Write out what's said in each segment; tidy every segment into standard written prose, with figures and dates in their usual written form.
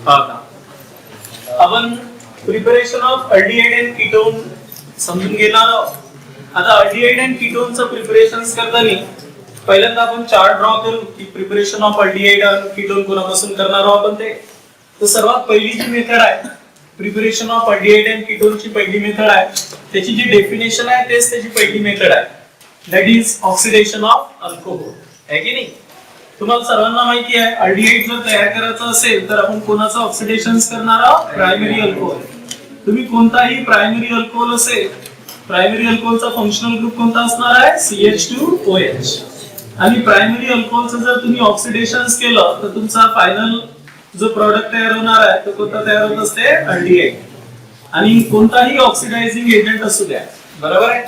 आता आपण preparation of aldehyde and ketone समजून घेणार आहोत. आता अल्डिहाइड अँड कीटोनचं प्रिपरेशन करताना पहिल्यांदा आपण चार्ट ड्रॉ करू की preparation of aldehyde and ketone कोणापासून करणार आहोत आपण ते. तर सर्वात पहिली जी मेथड आहे प्रिपरेशन ऑफ अल्डिहाइड अँड कीटोनची पहिली मेथड आहे, त्याची जी डेफिनेशन आहे तेच त्याची पहिली मेथड आहे, that is oxidation of alcohol. आहे की नाही? तुम्हाला सर्वांना माहिती आहे अल्डिहाइड जर तयार करायचं असेल तर आपण कोणाचं ऑक्सिडेशन करणार आहोत? Primary alcohol. तुम्ही कोणताही प्रायमरी अल्कोहोल असेल, प्रायमरी अल्कोहोलचा फंक्शनल ग्रुप कोणता असणार आहे? CH2OH. आणि प्रायमरी अल्कोहोलचं जर तुम्ही ऑक्सिडेशन केलं तर तुमचा फायनल जो प्रोडक्ट तयार होणार आहे तो कोणता तयार होत असते? अल्डिहाइड. आणि कोणताही ऑक्सिडायझिंग एजंट असू द्या, बरोबर आहे?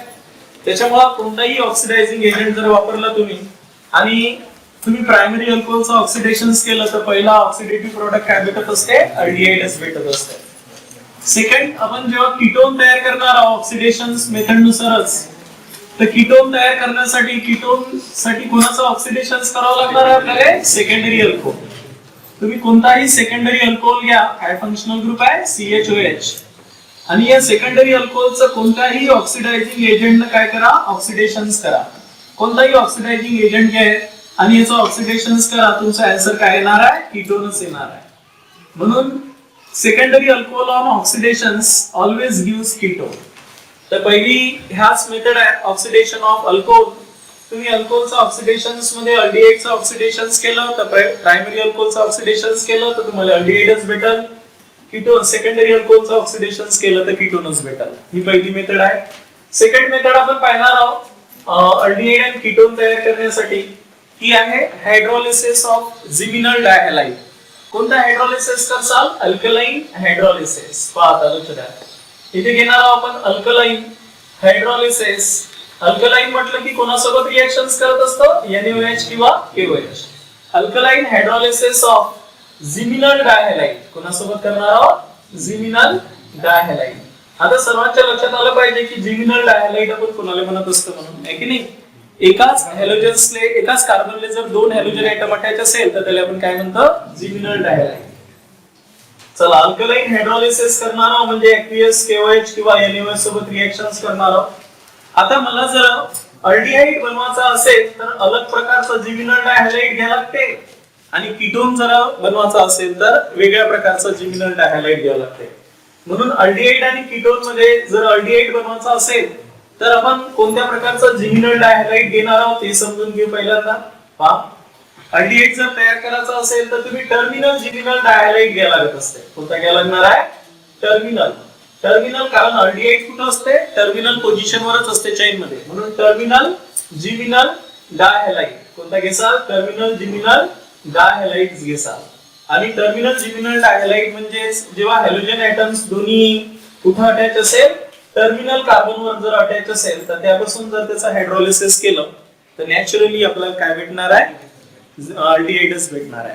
त्याच्यामुळे कोणताही ऑक्सिडायझिंग एजंट जर वापरला तुम्ही आणि तुम्ही प्रायमरी अल्कोहोलचं ऑक्सिडेशन केलं तर पहिला ऑक्सिडेटिव्ह प्रोडक्ट काय भेटत असते? अल्डिहाइडच भेटत असते. सेकंड, आपण जेव्हा कीटोन तयार करणार आहोत ऑक्सिडेशन मेथड नुसारच, तर कीटोन तयार करण्यासाठी कीटोन साठी कोणाचं ऑक्सिडेशन करावं लागणार आहे आपल्याला? Secondary alcohol. तुम्ही कोणताही सेकंडरी अल्कोहोल घ्या, काय फंक्शनल ग्रुप आहे? CHOH. आणि या सेकंडरी अल्कोहोलचं कोणताही ऑक्सिडायझिंग एजंट काय करा? ऑक्सिडेशन करा. कोणताही ऑक्सिडायझिंग एजंट घ्या आणि याचं ऑक्सिडेशन करा, तुमचा आन्सर काय येणार आहे? कीटोनच येणार आहे. म्हणून secondary alcohol on oxidation always gives ketone. तर पहिली ह्याच मेथड आहे ऑक्सिडेशन ऑफ अल्कोहोल. तुम्ही अल्कोहोलचं ऑक्सिडेशन मध्ये अल्डिहाइडचं ऑक्सिडेशन केलं तर प्रायमरी अल्कोहोलचं ऑक्सिडेशन केलं तर तुम्हाला अल्डिहाइडच भेटेल. कीटोन सेकंडरी अल्कोहोलचं ऑक्सिडेशन केलं तर कीटोनच भेटेल. ही पहिली मेथड आहे. सेकंड मेथड आपण पाहणार आहोत अल्डिहाइड आणि कीटोन तयार करण्यासाठी, ही आहे हायड्रोलिसिस ऑफ जिमिनल डायहॅलाइड. कोणता हायड्रोलिसिस करसाल? Alkaline hydrolysis. पाहता लक्ष द्या, इथे घेणार आहोत आपण अल्कलाइन हायड्रोलिसिस. अल्कलाइन म्हटलं की कोणासोबत रिएक्शन्स करत असतं? NaOH किंवा KOH. अल्कलाइन हायड्रोलिसिस ऑफ जिमिनल डायहॅलाइड कोणासोबत करणार आहोत? जिमिनल डायहॅलाइड. आता सर्वांच्या लक्षात आलं पाहिजे की जिमिनल डायहॅलाइड आपण कोणाला म्हणत असतो म्हणून, आहे की नाही? एकाच हॅलोजन्सले एकाच कार्बनले जर दोन हॅलोजन ऍटम अटॅच असेल तर त्याला आपण काय म्हणतो? जिमिनल डायहॅलाइड. चला, अल्कलाइन हायड्रोलिसिस करणार आहोत म्हणजे aqueous KOH किंवा NaOH सोबत रिएक्शन्स करणार आहोत. आता मला जर अल्डिहाइड बनवायचा असेल तर अलग प्रकारचा जिमिनल डायहॅलाइड घ्यायला लागते आणि कीटोन जर बनवायचा असेल तर वेगळ्या प्रकारचा जिमिनल डायहॅलाइड घ्यावा लागते. म्हणून अल्डिहाइड आणि कीटोन मध्ये जर अल्डिहाइड बनवायचा असेल तर आपण कोणत्या प्रकारचा जिमिनल डायहॅलाइड घेणार आहोत ते समजून घेऊ पहिल्यांदा. पहा, अल्डिहाइड जर तयार करायचा असेल तर तुम्ही टर्मिनल जिमिनल डायहॅलाइड घ्यायला लागत असते. कोणता घ्यायला लागणार आहे? टर्मिनल. टर्मिनल, कारण अल्डिहाइड कुठे असते? टर्मिनल पोझिशन वरच असते चेन मध्ये, म्हणून टर्मिनल जिमिनल डायहॅलाइड. कोणता घेसाल? टर्मिनल जिमिनल डायहॅलाइड घेसाल. आणि टर्मिनल जिमिनल डायहॅलाइड म्हणजे जेव्हा हॅलोजन ऍटम्स दोन्ही कुठे अटॅच असेल? टर्मिनल कार्बन वर जर अटॅच असेल तर त्यापासून जर त्याचा हायड्रोलिसिस केलं तर नॅचरली आपल्याला काय भेटणार आहे? अल्डिहाइडच भेटणार आहे.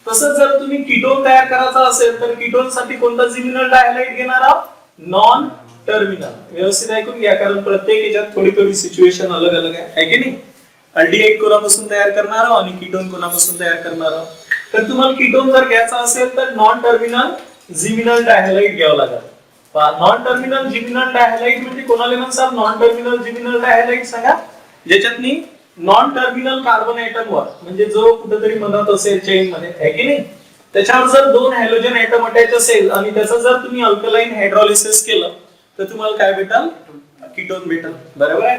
तसंच जर तुम्ही कीटोन तयार करायचा असेल तर कीटोन साठी कोणता जिमिनल डायहॅलाइड घेणार आहोत? Non terminal. व्यवस्थित ऐकून घ्या, कारण प्रत्येक याच्यात थोडी थोडी सिच्युएशन अलग अलग आहे की नाही? अल्डिहाइड कोणापासून तयार करणार आहोत आणि कीटोन कोणापासून तयार करणार आहोत. तर तुम्हाला कीटोन जर घ्यायचा असेल तर नॉन टर्मिनल जिमिनल डायहॅलाइड घ्यावं लागेल. नॉन टर्मिनल जिमिनल डायहॅलाइड म्हणजे कोणाला म्हणतात? नॉन टर्मिनल जिमिनल डायहॅलाइड सांगा, ज्याच्यातनी नॉन टर्मिनल कार्बन ऍटम वर म्हणजे जो कुठेतरी मदत असेल चेन मध्ये, आहे की नाही? त्याच्यावर जर दोन हॅलोजन ऍटम अटॅच असेल आणि त्याचं जर तुम्ही अल्कलाइन हायड्रोलिसिस केलं तर तुम्हाला काय भेटेल? कीटोन भेटेल. बरोबर आहे?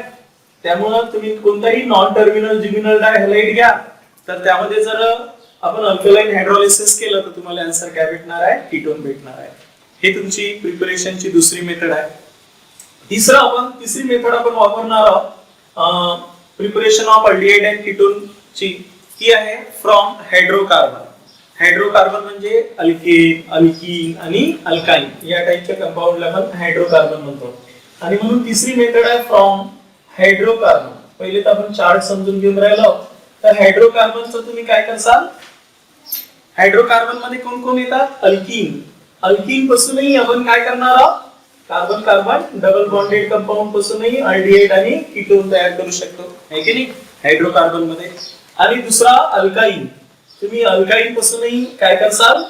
त्यामुळे तुम्ही कोणताही नॉन टर्मिनल जिमिनल डायहॅलाइड घ्या तर त्यामध्ये जर आपण अल्कलाइन हायड्रोलिसिस केलं तर तुम्हाला आन्सर काय भेटणार आहे? कीटोन भेटणार आहे. हे तुमची प्रिपरेशनची दुसरी मेथड आहे. तिसरी मेथड आपण वापरणार आहोत preparation of aldehyde and ketone ची, ती आहे फ्रॉम हायड्रोकार्बन. हायड्रोकार्बन म्हणजे अल्केन, अल्कीन आणि अल्काइन या टाइपच्या कंपाऊंडला आपण हायड्रोकार्बन म्हणतो. आणि म्हणून तिसरी मेथड आहे फ्रॉम हायड्रोकार्बन. पहिले तर आपण चार्ट समजून घेऊन राहिलो. तर हायड्रोकार्बनचं तुम्ही काय करसाल? हायड्रोकार्बन मध्ये कोण कोण येतात? अल्कीन. अल्कीन पासूनही आपण काय करणार आहोत? Carbon carbon double bonded compound पासूनही अल्डिहाइड आणि कीटोन तयार करू शकतो, है की नाही? हायड्रोकार्बन मध्ये. आणि दुसरा अल्काइन. तुम्ही अल्काइन पासूनही काय करसाल?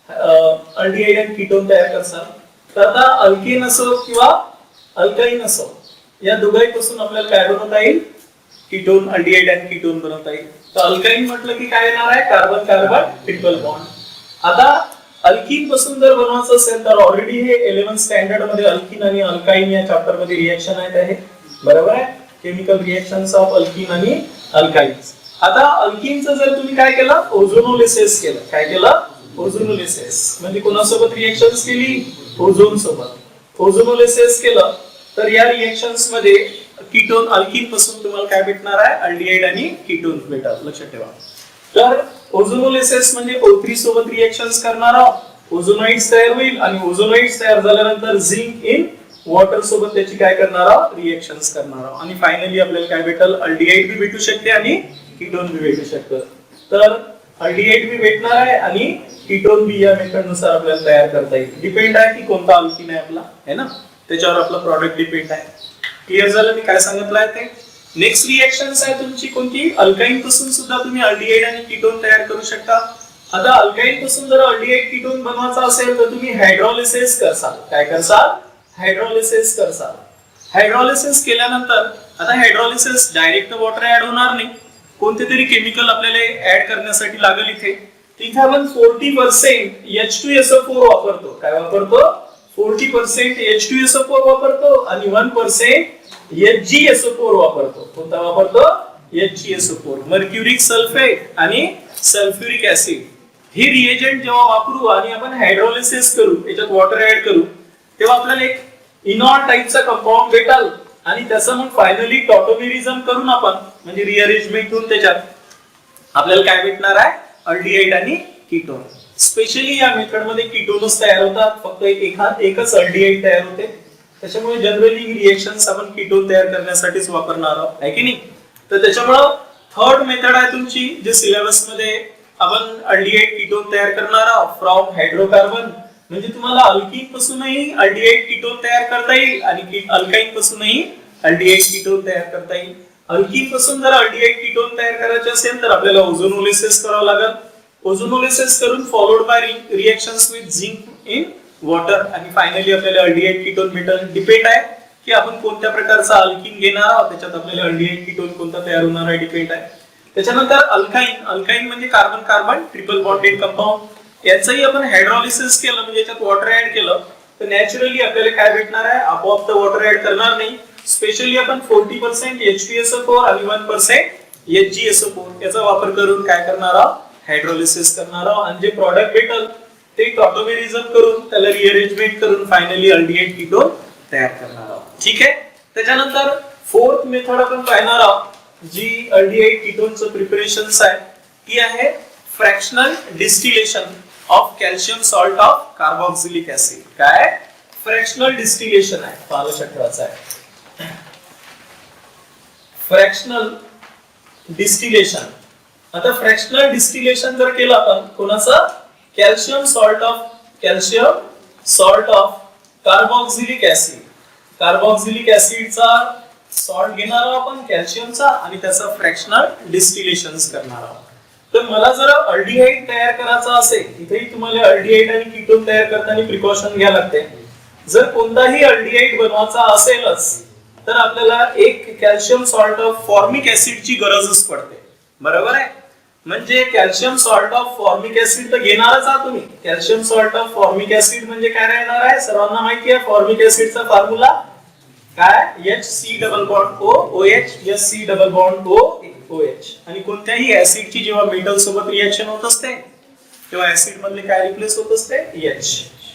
अल्डिहाइड आणि कीटोन तयार करसाल, तर आता अल्केन असो किंवा अल्काइन असो, या दोघांपासून आपल्याला काय बनवता येईल? कीटोन, अल्डिहाइड आणि कीटोन बनवता येईल. तर अल्काइन म्हटलं की काय येणार आहे? Carbon carbon triple bond. आता अल्कीन पासून जर बनवायचं असेल तर ऑलरेडी हे 11th स्टँडर्ड मध्ये अल्कीन आणि अल्काइन या चॅप्टर मध्ये रिएक्शन आहेत आहे, बरोबर आहे? केमिकल रिएक्शन्स ऑफ अल्कीन आणि अल्काइन्स. आता अल्कीनचं जर तुम्ही काय केलं? ओझोनोलिसिस केलं. काय केलं? ओझोनोलिसिस. म्हणजे कोणासोबत रिएक्शन्स केली? ओझोन सोबत. ओझोनोलिसिस केलं तर या रिएक्शन्स मध्ये कीटोन, अल्कीन पासून तुम्हाला काय भेटणार आहे? अल्डिहाइड आणि कीटोन भेटतात. लक्षात ठेवा. तर ओझोनोलिसिस म्हणजे O3 सोबत रिएक्शन्स करणारा ओझोनाइड्स तयार होईल आणि ओझोनाइड्स तयार झाल्यानंतर झिंक इन वॉटर सोबत त्याची काय करणारा? रिएक्शन्स करणारा. आणि फायनली आपल्याला काय भेटेल? अल्डिहाइड बी भेटू शकते आणि कीटोन बी भेटू शकतं. तर अल्डिहाइड बी भेटणार आहे आणि कीटोन बी या मेथड नुसार आपल्याला तयार करता येईल. डिपेंड आहे की कोणता अल्कीन आहे आपला, है ना, त्याच्यावर आपला प्रॉडक्ट डिपेंड आहे. क्लिअर झालं मी काय सांगितलं आहे ते? नेक्स्ट रिएक्शन्स आहे तुमची कोणती? अल्काइन पासून सुद्धा तुम्ही अल्डिहाइड आणि कीटोन तयार करू शकता. आता अल्काइन पासून जर अल्डिहाइड कीटोन बनवायचा असेल तर तुम्ही हायड्रोलिसिस करसाल. काय करसाल? हायड्रोलिसिस करसाल. हायड्रोलिसिस केल्यानंतर आता हायड्रोलिसिस डायरेक्ट वॉटर ऍड होणार नाही, कोणते तरी केमिकल आपल्याला ऍड करण्यासाठी लागेल. इथे आपण 40% H2SO4 वापरतो. काय वापरतो? 40% H2SO4 वापरतो आणि 1% HgSO4 वापरतो. कोणता वापरतो? HgSO4. मर्क्युरिक सल्फेट आणि सल्फ्युरिक ऍसिड हे रिएजंट जेव्हा वापरू आणि आपण हायड्रोलिसिस करू, याच्यात वॉटर ऍड करू, तेव्हा आपल्याला एक इनॉल टाइपचा कंपाऊंड भेटेल आणि त्याचं मग फायनली टॉटोमेरिझम करून आपण म्हणजे रिअरेंजमेंट करून त्याच्यात आपल्याला काय भेटणार आहे? अल्डिहाइड आणि कीटोन. स्पेशली या मेथड मध्ये कीटोनच तयार होतात, फक्त एकच अल्डिहाइड तयार होते. त्याच्यामुळे जनरली रिएक्शन्स आपण कीटोन तयार करण्यासाठीच वापरणार आहोत, आहे की नाही? तर त्याच्यामुळे थर्ड मेथड आहे तुमची जे सिलेबस मध्ये आपण अल्डिहाइड कीटोन तयार करणार आहोत फ्रॉम हायड्रोकार्बन. म्हणजे तुम्हाला अल्कीन पासूनही अल्डिहाइड कीटोन तयार करता येईल आणि अल्काइन पासूनही अल्डिहाइड कीटोन तयार करता येईल. अल्कीन पासून जर अल्डिहाइड कीटोन तयार करायचे असेल तर आपल्याला ओझोनोलिसिस करावं लागेल. ओझोनोलिसिस करून followed by reactions with zinc in water आणि फायनली आपल्याला अल्डिहाइड कीटोन भेटेल. डिपेंड आहे की आपण कोणत्या प्रकारचा अल्कीन घेणार आहोत, त्याच्यात आपल्याला अल्डिहाइड कीटोन कोणता तयार होणार आहे डिपेंड आहे. त्याच्यानंतर अल्काइन. अल्काइन म्हणजे carbon carbon triple bonded compound. याचंही आपण हायड्रोलिसिस केलं म्हणजे याच्यात वॉटर ऍड केलं तर नॅचरली आपल्याला काय भेटणार आहे? आपोआप तर वॉटर ऍड करणार नाही. स्पेशली आपण 40% H2SO4 आणि 1% HgSO4 याचा वापर करून काय करणार आहोत? हायड्रोलिसिस करणार आहोत आणि जे प्रॉडक्ट भेटेल ते टॉटोमेरिझम करून त्याला रिअरेंजमेंट करून फायनली अल्डिहाइड कीटोन तयार करणार आहोत. ठीक आहे. त्याच्यानंतर फोर्थ मेथड आपण पाहणार आहोत जी अल्डिहाइड कीटोनचं प्रिपरेशन्स आहे ती आहे fractional distillation of calcium salt of carboxylic acid. काय? फ्रॅक्शनल डिस्टिलेशन आहे, पाहायला ठेवायचं आहे. Fractional distillation. आता फ्रॅक्शनल डिस्टिलेशन जर केलं आपण कोणाचं? Calcium salt of carboxylic acid. Carboxylic ऍसिडचा सॉल्ट घेणार आहोत आपण कॅल्शियमचा आणि त्याचा फ्रॅक्शनल डिस्टिलेशन्स करणार आहोत. तर मला जर अल्डिहाइड तयार करायचा असेल, इथेही तुम्हाला अल्डिहाइड आणि कीटोन तयार करताना प्रिकॉशन घ्यायला लागते. जर कोणताही अल्डिहाइड बनवायचा असेलच तर आपल्याला एक कॅल्शियम सॉल्ट ऑफ फॉर्मिक ऍसिडची गरजच पडते, बरोबर आहे? म्हणजे calcium salt of formic acid तर घेणारच आहात तुम्ही. Calcium salt of formic acid म्हणजे काय राहणार आहे? सर्वांना माहिती आहे फॉर्मिक ऍसिडचा फॉर्म्युला काय? HC double bond OH HC double bond OH. आणि कोणत्याही ऍसिडची जेव्हा मेटल सोबत रिएक्शन होत असते तेव्हा ऍसिड मधले काय रिप्लेस होत असते? H,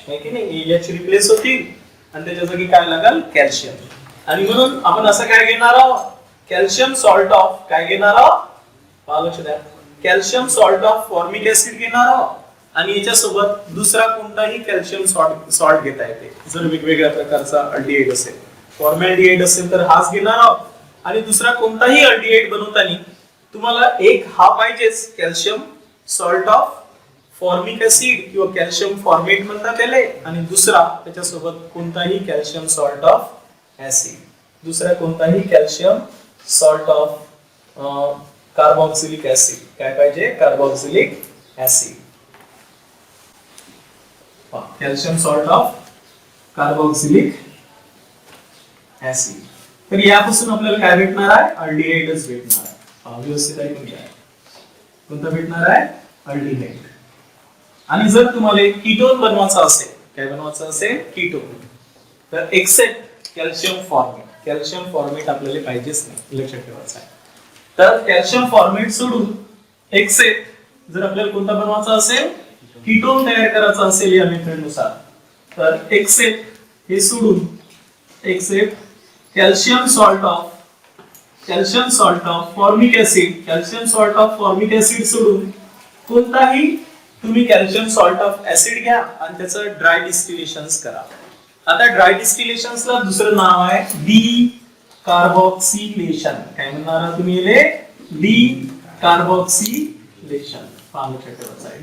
है की नाही? H रिप्लेस होतील आणि त्याच्या जागी काय लागेल? कॅल्शियम. आणि म्हणून आपण असं काय घेणार आहोत? कॅल्शियम सॉल्ट ऑफ काय घेणार आहोत? पहा लक्ष द्या. Calcium salt of formic acid घेणार आहोत आणि याच्या सोबत दुसरा कोणताही कॅल्शियम सॉल्ट घेता येते जर वेगवेगळ्या प्रकारचा अल्डिहाइड असेल. फॉर्मॅल्डिहाइड असेल तर हाच घेणार आहोत आणि दुसरा कोणताही अल्डिहाइड बनवताना तुम्हाला एक हा पाहिजेच calcium salt of formic acid किंवा कॅल्शियम फॉर्मेट म्हणतात त्याला आणि दुसरा त्याच्यासोबत कोणताही कॅल्शियम सॉल्ट ऑफ ऍसिड. दुसरा कोणताही calcium salt of carboxylic acid. काय पाहिजे? Carboxylic acid. Calcium salt of carboxylic acid. तर यापासून आपल्याला काय भेटणार आहे? अल्डिहाइडच भेटणार आहे. व्यवस्थित ऐकून घ्या. कोणता भेटणार आहे? अल्डिहाइड. आणि जर तुम्हाला कीटोन बनवायचा असेल, काय बनवायचं असेल? कीटोन, तर except calcium formate. Calcium formate आपल्याला पाहिजेच नाही, लक्षात ठेवायचं आहे. तर कॅल्शियम फॉर्मेट सोडून एक्सेप्ट जर आपल्याला कोणता बनवायचा असेल? कीटोन तयार करायचा असेल या मेथडनुसार, तर एक्सेप्ट हे सोडून except calcium salt of formic acid, calcium salt of formic acid सोडून कोणताही तुम्ही कॅल्शियम सॉल्ट ऑफ ऍसिड घ्या आणि त्याचं ड्राय डिस्टिलेशन्स करा. आता ड्राय डिस्टिलेशन्सला दुसरं नाव आहे डी कार्बोक्सिलेशन. काय म्हणणार तुम्ही? D carboxylation.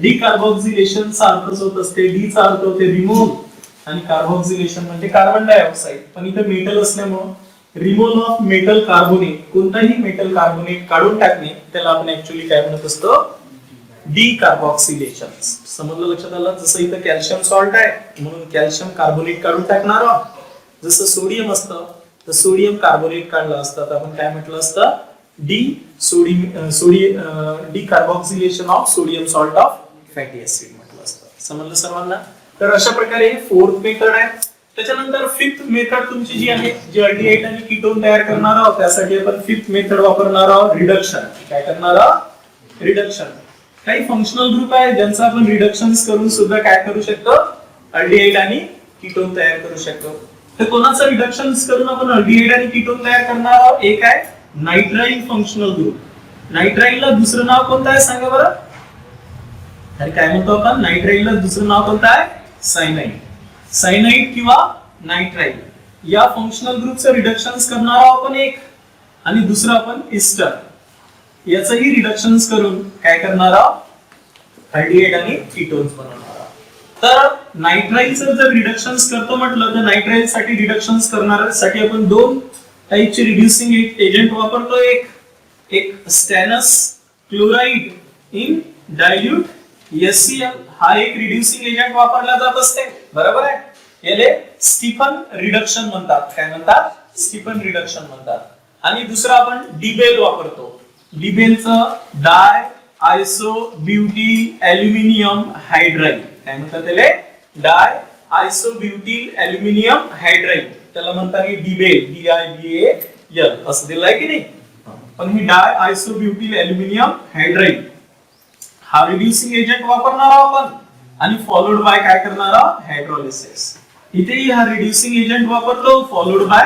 डी कार्बोक्सिलेशनचा अर्थ होत असते, डी चा अर्थ होते रिमूव्ह आणि कार्बोक्सिलेशन म्हणजे कार्बन डायऑक्साइड. पण इथे मेटल असल्यामुळे रिमूव्हल ऑफ मेटल कार्बोनेट, कोणताही मेटल कार्बोनेट काढून टाकणे, त्याला आपण ऍक्च्युअली काय म्हणत असतो? D carboxylation. समजलं, लक्षात आलं? जसं इथं कॅल्शियम सॉल्ट आहे म्हणून कॅल्शियम कार्बोनेट काढून टाकणार आहोत. जसं सोडियम असतं तर सोडियम कार्बोनेट काढलं असतं तर आपण काय म्हटलं असतं? D carboxylation of sodium salt of fatty acid म्हटलं असतं. समजलं सर्वांना? तर अशा प्रकारे फोर्थ मेथड आहे. त्याच्यानंतर फिफ्थ मेथड तुमची जी आहे, जी अल्डिहाइड आणि कीटोन तयार करणार आहोत, त्यासाठी आपण फिफ्थ मेथड वापरणार आहोत, रिडक्शन. काय करणार आहोत? रिडक्शन. काही फंक्शनल ग्रुप आहे ज्यांचं आपण रिडक्शन्स करून सुद्धा काय करू शकतो? अल्डिहाइड आणि कीटोन तयार करू शकतो. तर कोणाचं रिडक्शन्स करून आपण अल्डिहाइड आणि कीटोन तयार करणार आहोत? एक आहे नायट्राइल फंक्शनल ग्रुप. नायट्राइलला दुसरं नाव कोणतं आहे सांगा बरं? अरे काय म्हणतो आपण? नायट्राइलला दुसरं नाव कोणतं आहे? सायनाइड. सायनाइड किंवा नायट्राइल या फंक्शनल ग्रुपचं रिडक्शन्स करणार आहोत आपण एक, आणि दुसरं आपण इस्टर याचंही रिडक्शन्स करून काय करणार आहोत? अल्डिहाइड आणि कीटोन्स बनवणार आहोत. तर नायट्राइलचं जर रिडक्शन्स करतो म्हटलं तर नायट्राइल साठी रिडक्शन्स करण्यासाठी आपण दोन टाइपचे रिड्युसिंग एजंट वापरतो. एक स्टॅनस क्लोराइड इन डायल्यूट HCl हा एक रिड्युसिंग एजंट वापरला जात असते, बरोबर आहे? याले स्टीफन रिडक्शन म्हणतात. काय म्हणतात? स्टीफन रिडक्शन म्हणतात. आणि दुसरा आपण डिबेल वापरतो. डिबेलचं डाय आयसो ब्युटी ॲल्युमिनियम हायड्राइड. काय म्हणतात त्याला? डाय आयसो ब्युटी ॲल्युमिनियम हायड्राइड. त्याला म्हणतात की डिबेल, DIBAL असं दिलं आहे की नाही? पण ही डाय आयसो ब्युटील ॲल्युमिनियम हायड्राइड हा रिड्युसिंग एजंट वापरणार आहोत आपण, आणि फॉलोड बाय काय करणार आहोत? हायड्रोलिसिस. इथेही हा रिड्युसिंग एजंट वापरतो फॉलोड बाय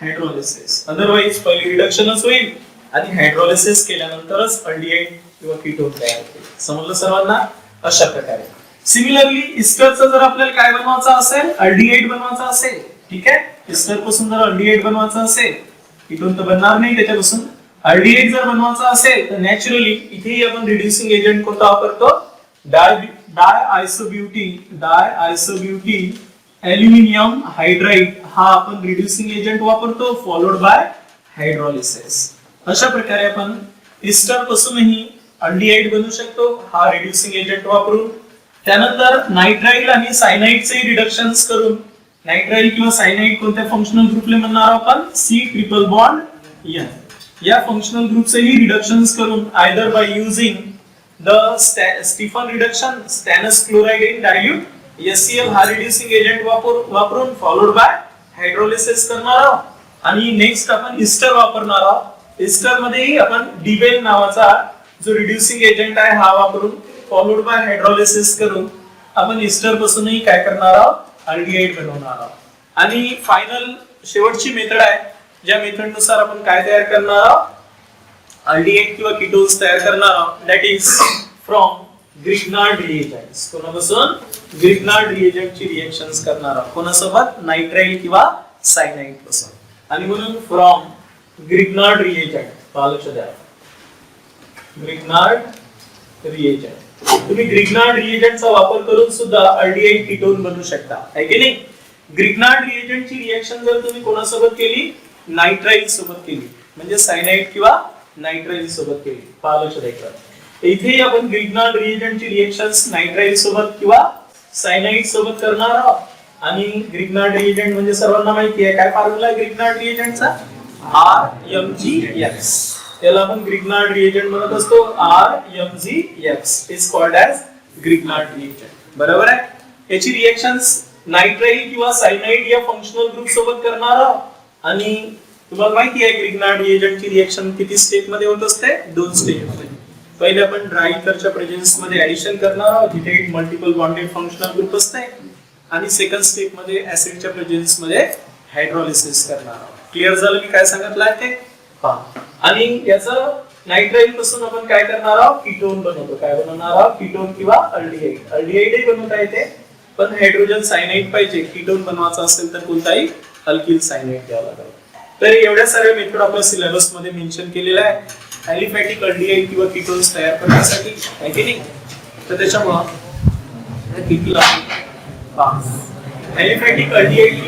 हायड्रोलिसिस. अदरवाइज पहिले रिडक्शनच होईल आणि हायड्रोलिसिस केल्यानंतरच अल्डिहाइड किंवा कीटोन तयार होईल. समजलं सर्वांना? अशा प्रकारे सिमिलरली इस्टरचं जर आपल्याला काय बनवायचं असेल? अल्डिहाइड बनवायचं असेल, ठीक आहे? इस्टर पासून जर अल्डिहाइड बनवायचं असेल, कीटोन तर बनणार नाही त्याच्यापासून. अल्डिहाइड जर बनवायचं असेल तर नॅचरली इथेही आपण रिड्युसिंग एजंट कोणता वापरतो? डाय आयसोब्युटी ॲल्युमिनियम हायड्राइड हा आपण रिड्युसिंग एजंट वापरतो फॉलोड बाय हायड्रोलिसिस. अशा प्रकारे आपण इस्टर पासूनही अल्डिहाइड बनवू शकतो हा रिड्युसिंग एजंट वापरून. त्यानंतर नायट्राइल आणि सायनाइडचे रिडक्शन्स करून, नायट्राइल किंवा सायनाइड कोणत्या फंक्शनल ग्रुपले म्हणणार आपण? C∼N या फंक्शनल ग्रुपचेही रिडक्शन्स करून either by using the Stephen reduction stannous chloride in dilute HCl हा रिड्युसिंग एजंट वापरून फॉलोड बाय हायड्रोलिसिस करणार आहोत. आणि नेक्स्ट आपण इस्टर वापरणार आहोत. इस्टर मध्येही आपण डिबेल नावाचा जो रिड्युसिंग एजंट आहे हा वापरून फॉलोड बाय हायड्रोलिसिस करून आपण इस्टर पासूनही काय करणार आहोत? अल्डिहाइड बनवणार आहोत. आणि फायनल शेवटची मेथड आहे, ज्या मेथड नुसार आपण काय तयार करणार आहोत? अल्डिहाइड किंवा कीटोन्स तयार करणार आहोत. That is from Grignard reagents. कोणापासून? ग्रिग्नार्ड रिएजंटची रिएक्शन्स करणार आहोत. कोणासोबत? नायट्राइल किंवा सायनाइड पासून. आणि म्हणून फ्रॉम ग्रिग्नार्ड रिएजंट लक्ष द्या. ग्रिग्नार्ड रिएजंट तुम्ही ग्रिग्नार्ड रिएजंटचा वापर करून सुद्धा अल्डिहाइड कीटोन बनवू शकता, है की नाही? ग्रिग्नार्ड रिएजंटची रिएक्शन जर तुम्ही कोणासोबत केली? नायट्राइल सोबत केली, म्हणजे सायनाइड किंवा नायट्राइल सोबत केली. लक्ष द्यायचं. इथेही आपण ग्रिग्नार्ड रिएजंटची रिएक्शन्स नायट्राइल सोबत किंवा सायनाइड सोबत करणार आहोत आणि ग्रिग्नार्ड रिएजंट म्हणजे सर्वांना माहिती आहे काय फॉर्म्युला आहे ग्रिग्नार्ड रिएजंटचा RMgX. याला आपण ग्रिग्नार्ड रिएजंट म्हणत असतो. RMgX is called as Grignard reagent. बरोबर आहे. याची रिएक्शन्स नायट्राइल किंवा सायनाइड या फंक्शनल ग्रुप सोबत करणार आहोत आणि तुम्हाला माहिती आहे ग्रिग्नार्ड रिएजंटची रिएक्शन किती स्टेप मध्ये होत असते 2 स्टेप मध्ये. पहिले आपण ड्राय इथरच्या प्रेझेन्स मध्ये ऍडिशन करणार आहोत जिथे एक मल्टिपल बॉन्डेड फंक्शनल ग्रुप असते आणि सेकंड स्टेप मध्ये ऍसिडच्या प्रेझेन्स मध्ये हायड्रोलिसिस करणार आहोत. क्लिअर झालं मी काय सांगितलं आहे ते पहा. आणि याचं नायट्राइल पासून आपण काय करणार आहोत कीटोन बनवतो. काय बनवणार आहोत कीटोन किंवा अल्डिहाइड. अल्डिहाइडही बनवता येते पण हायड्रोजन सायनाइड पाहिजे. कीटोन बनवायचा असेल तर कोणताही अल्किल सायनाइड द्यावा लागेल. तर एवढ्या साऱ्या मेथड आपल्या सिलेबस मध्ये मेन्शन केलेल्या आहे ॲलिफॅटिक अल्डिहाइड किंवा कीटोन्स तयार करण्यासाठी आहे की नाही. तर त्याच्यामुळे किती ॲलिफॅटिक अल्डिहाइड